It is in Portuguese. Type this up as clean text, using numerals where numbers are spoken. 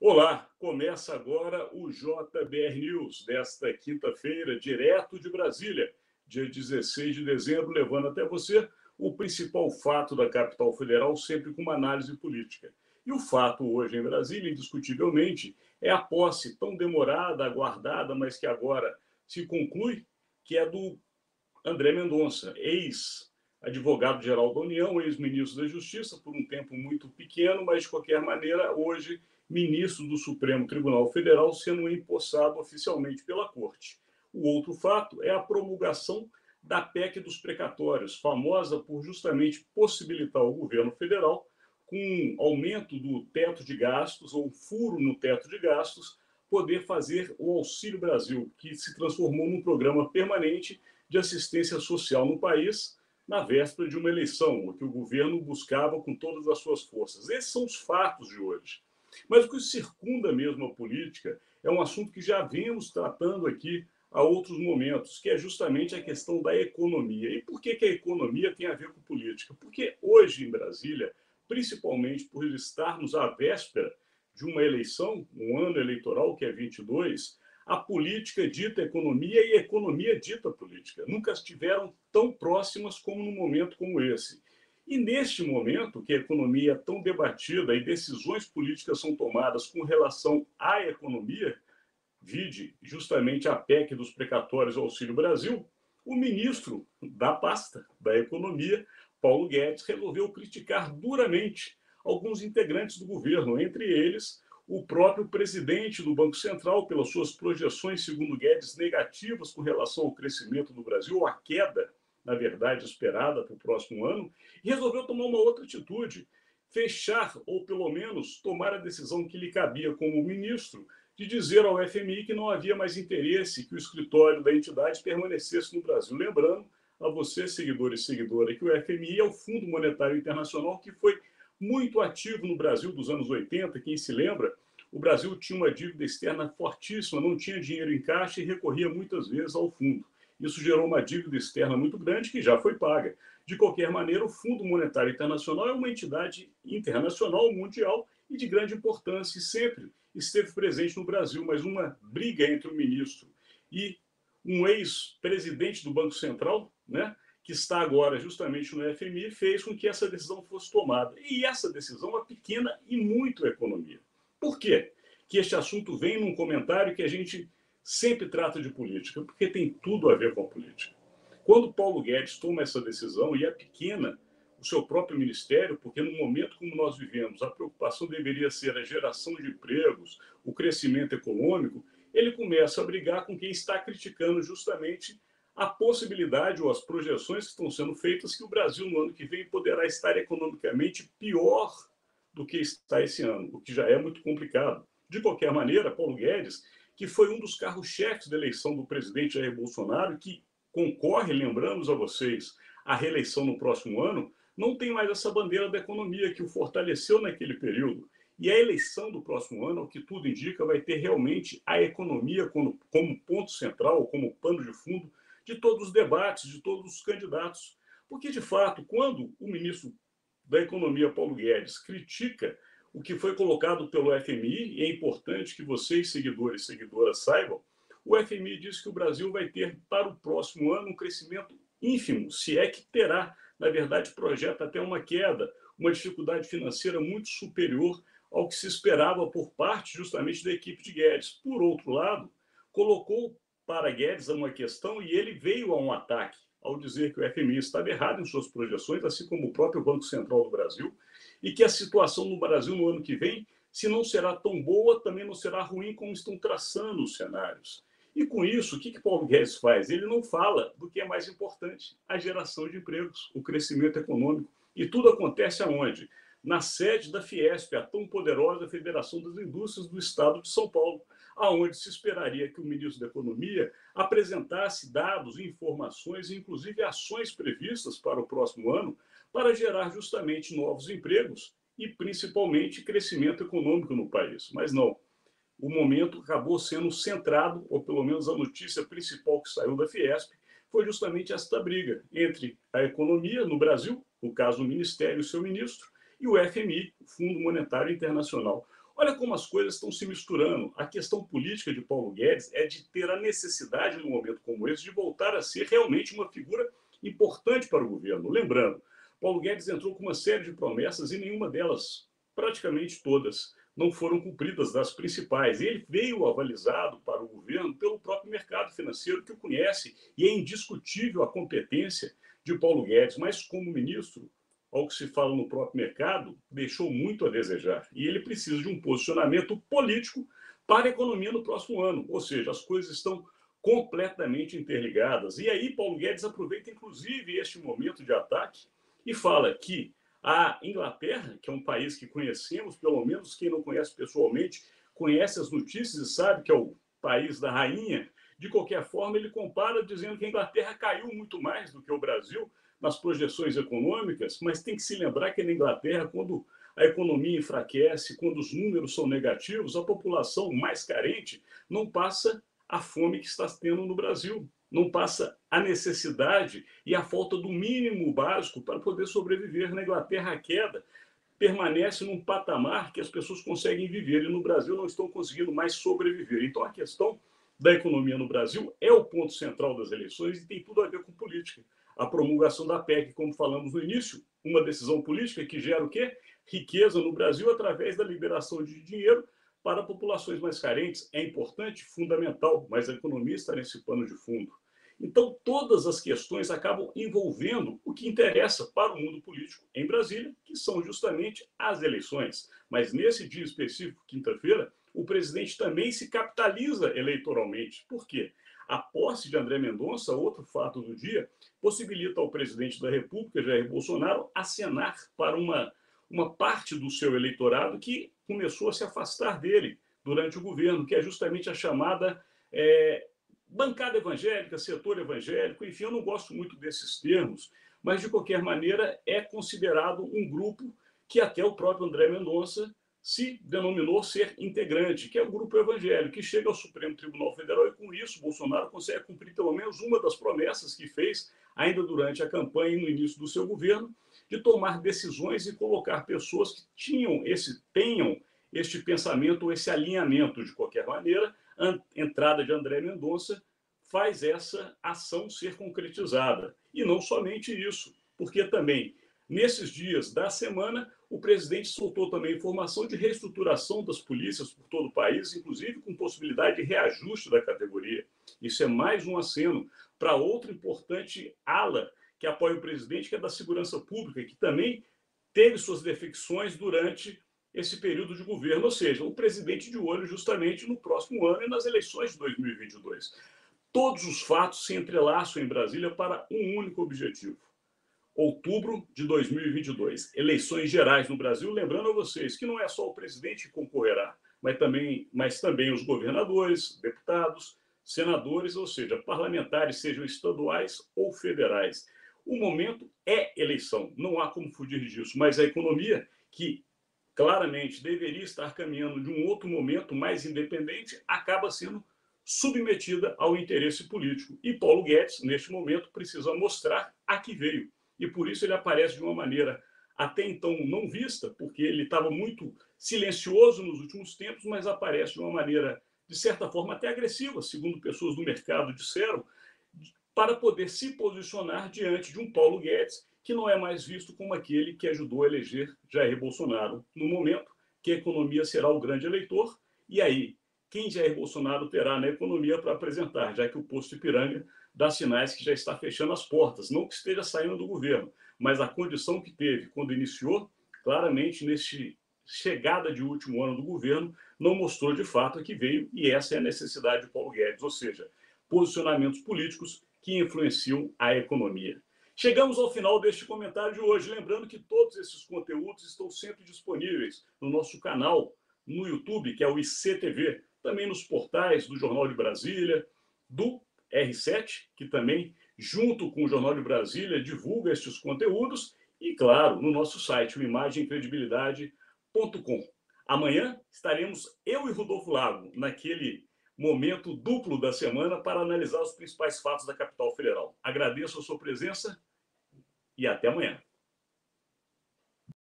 Olá, começa agora o JBR News desta quinta-feira, direto de Brasília, dia 16 de dezembro, levando até você o principal fato da capital federal, sempre com uma análise política. E o fato hoje em Brasília, indiscutivelmente, é a posse tão demorada, aguardada, mas que agora se conclui, que é do André Mendonça, ex-advogado-geral da União, ex-ministro da Justiça, por um tempo muito pequeno, mas de qualquer maneira, hoje, ministro do Supremo Tribunal Federal, sendo empossado oficialmente pela Corte. O outro fato é a promulgação da PEC dos precatórios, famosa por justamente possibilitar ao governo federal, com um aumento do teto de gastos, ou um furo no teto de gastos, poder fazer o Auxílio Brasil, que se transformou num programa permanente de assistência social no país, na véspera de uma eleição, o que o governo buscava com todas as suas forças. Esses são os fatos de hoje. Mas o que circunda mesmo a política é um assunto que já vemos tratando aqui há outros momentos, que é justamente a questão da economia. E por que a economia tem a ver com política? Porque hoje em Brasília, principalmente por estarmos à véspera de uma eleição, um ano eleitoral que é 22, a política dita economia e a economia dita política. Nunca estiveram tão próximas como num momento como esse. E neste momento, que a economia é tão debatida e decisões políticas são tomadas com relação à economia, vide justamente a PEC dos precatórios ao Auxílio Brasil, o ministro da pasta da Economia, Paulo Guedes, resolveu criticar duramente alguns integrantes do governo, entre eles o próprio presidente do Banco Central, pelas suas projeções, segundo Guedes, negativas com relação ao crescimento do Brasil, ou a queda, na verdade, esperada para o próximo ano, e resolveu tomar uma outra atitude, fechar, ou pelo menos tomar a decisão que lhe cabia como ministro, de dizer ao FMI que não havia mais interesse que o escritório da entidade permanecesse no Brasil. Lembrando a você, seguidor e seguidora, que o FMI é o Fundo Monetário Internacional, que foi muito ativo no Brasil dos anos 80. Quem se lembra, o Brasil tinha uma dívida externa fortíssima, não tinha dinheiro em caixa e recorria muitas vezes ao fundo. Isso gerou uma dívida externa muito grande que já foi paga. De qualquer maneira, o Fundo Monetário Internacional é uma entidade internacional, mundial e de grande importância e sempre esteve presente no Brasil, mas uma briga entre o ministro e um ex-presidente do Banco Central, né, que está agora justamente no FMI, fez com que essa decisão fosse tomada. E essa decisão é pequena e muito economia. Por quê? Que este assunto vem num comentário que a gente sempre trata de política, porque tem tudo a ver com a política. Quando Paulo Guedes toma essa decisão, e é pequena, o seu próprio ministério, porque no momento como nós vivemos, a preocupação deveria ser a geração de empregos, o crescimento econômico, ele começa a brigar com quem está criticando justamente a possibilidade ou as projeções que estão sendo feitas que o Brasil no ano que vem poderá estar economicamente pior do que está esse ano, o que já é muito complicado. De qualquer maneira, Paulo Guedes, que foi um dos carros-chefes da eleição do presidente Jair Bolsonaro, que concorre, lembramos a vocês, à reeleição no próximo ano, não tem mais essa bandeira da economia que o fortaleceu naquele período. E a eleição do próximo ano, ao que tudo indica, vai ter realmente a economia como ponto central, como pano de fundo de todos os debates, de todos os candidatos. Porque, de fato, quando o ministro da Economia, Paulo Guedes, critica o que foi colocado pelo FMI, e é importante que vocês, seguidores e seguidoras, saibam, o FMI diz que o Brasil vai ter, para o próximo ano, um crescimento ínfimo, se é que terá. Na verdade, projeta até uma queda, uma dificuldade financeira muito superior ao que se esperava por parte justamente da equipe de Guedes. Por outro lado, colocou para Guedes uma questão e ele veio a um ataque ao dizer que o FMI estava errado em suas projeções, assim como o próprio Banco Central do Brasil, e que a situação no Brasil no ano que vem, se não será tão boa, também não será ruim como estão traçando os cenários. E com isso, o que Paulo Guedes faz? Ele não fala do que é mais importante, a geração de empregos, o crescimento econômico. E tudo acontece aonde? Na sede da Fiesp, a tão poderosa Federação das Indústrias do Estado de São Paulo, aonde se esperaria que o ministro da Economia apresentasse dados, informações e inclusive ações previstas para o próximo ano para gerar justamente novos empregos e principalmente crescimento econômico no país. Mas não. O momento acabou sendo centrado, ou pelo menos a notícia principal que saiu da Fiesp, foi justamente esta briga entre a economia no Brasil, no caso o Ministério e o seu ministro, e o FMI, o Fundo Monetário Internacional. Olha como as coisas estão se misturando. A questão política de Paulo Guedes é de ter a necessidade, num momento como esse, de voltar a ser realmente uma figura importante para o governo. Lembrando, Paulo Guedes entrou com uma série de promessas e nenhuma delas, praticamente todas, não foram cumpridas, das principais. E ele veio avalizado para o governo pelo próprio mercado financeiro, que o conhece, e é indiscutível a competência de Paulo Guedes, mas como ministro, ao que se fala no próprio mercado, deixou muito a desejar. E ele precisa de um posicionamento político para a economia no próximo ano. Ou seja, as coisas estão completamente interligadas. E aí Paulo Guedes aproveita, inclusive, este momento de ataque e fala que a Inglaterra, que é um país que conhecemos, pelo menos quem não conhece pessoalmente, conhece as notícias e sabe que é o país da rainha. De qualquer forma, ele compara dizendo que a Inglaterra caiu muito mais do que o Brasil nas projeções econômicas, mas tem que se lembrar que na Inglaterra, quando a economia enfraquece, quando os números são negativos, a população mais carente não passa a fome que está tendo no Brasil, não passa a necessidade e a falta do mínimo básico para poder sobreviver. Na Inglaterra, a queda permanece num patamar que as pessoas conseguem viver, e no Brasil não estão conseguindo mais sobreviver. Então, a questão da economia no Brasil é o ponto central das eleições e tem tudo a ver com política. A promulgação da PEC, como falamos no início, uma decisão política que gera o quê? Riqueza no Brasil através da liberação de dinheiro para populações mais carentes. É importante, fundamental, mas a economia está nesse pano de fundo. Então, todas as questões acabam envolvendo o que interessa para o mundo político em Brasília, que são justamente as eleições. Mas nesse dia específico, quinta-feira, o presidente também se capitaliza eleitoralmente. Por quê? A posse de André Mendonça, outro fato do dia, possibilita ao presidente da República, Jair Bolsonaro, acenar para uma parte do seu eleitorado que começou a se afastar dele durante o governo, que é justamente a chamada bancada evangélica, setor evangélico. Enfim, eu não gosto muito desses termos, mas de qualquer maneira é considerado um grupo que até o próprio André Mendonça se denominou ser integrante, que é o grupo evangélico, que chega ao Supremo Tribunal Federal e, com isso, Bolsonaro consegue cumprir pelo menos uma das promessas que fez ainda durante a campanha e no início do seu governo, de tomar decisões e colocar pessoas que tenham este pensamento ou esse alinhamento. De qualquer maneira, a entrada de André Mendonça faz essa ação ser concretizada. E não somente isso, porque também, nesses dias da semana, o presidente soltou também informação de reestruturação das polícias por todo o país, inclusive com possibilidade de reajuste da categoria. Isso é mais um aceno para outra importante ala que apoia o presidente, que é da segurança pública, que também teve suas defecções durante esse período de governo, ou seja, o presidente de olho justamente no próximo ano e nas eleições de 2022. Todos os fatos se entrelaçam em Brasília para um único objetivo: outubro de 2022, eleições gerais no Brasil. Lembrando a vocês que não é só o presidente que concorrerá, mas também os governadores, deputados, senadores, ou seja, parlamentares, sejam estaduais ou federais. O momento é eleição, não há como fugir disso, mas a economia, que claramente deveria estar caminhando de um outro momento mais independente, acaba sendo submetida ao interesse político. E Paulo Guedes, neste momento, precisa mostrar a que veio. E por isso ele aparece de uma maneira até então não vista, porque ele estava muito silencioso nos últimos tempos, mas aparece de uma maneira, de certa forma, até agressiva, segundo pessoas do mercado disseram, para poder se posicionar diante de um Paulo Guedes que não é mais visto como aquele que ajudou a eleger Jair Bolsonaro no momento, que a economia será o grande eleitor. E aí, quem Jair Bolsonaro terá na economia para apresentar, já que o posto Ipiranga dá sinais que já está fechando as portas, não que esteja saindo do governo, mas a condição que teve quando iniciou, claramente, neste chegada de último ano do governo, não mostrou de fato a que veio, e essa é a necessidade de Paulo Guedes, ou seja, posicionamentos políticos que influenciam a economia. Chegamos ao final deste comentário de hoje, lembrando que todos esses conteúdos estão sempre disponíveis no nosso canal no YouTube, que é o ICTV, também nos portais do Jornal de Brasília, do R7, que também, junto com o Jornal de Brasília, divulga estes conteúdos, e, claro, no nosso site, o imagemcredibilidade.com. Amanhã estaremos eu e Rodolfo Lago naquele momento duplo da semana para analisar os principais fatos da capital federal. Agradeço a sua presença e até amanhã.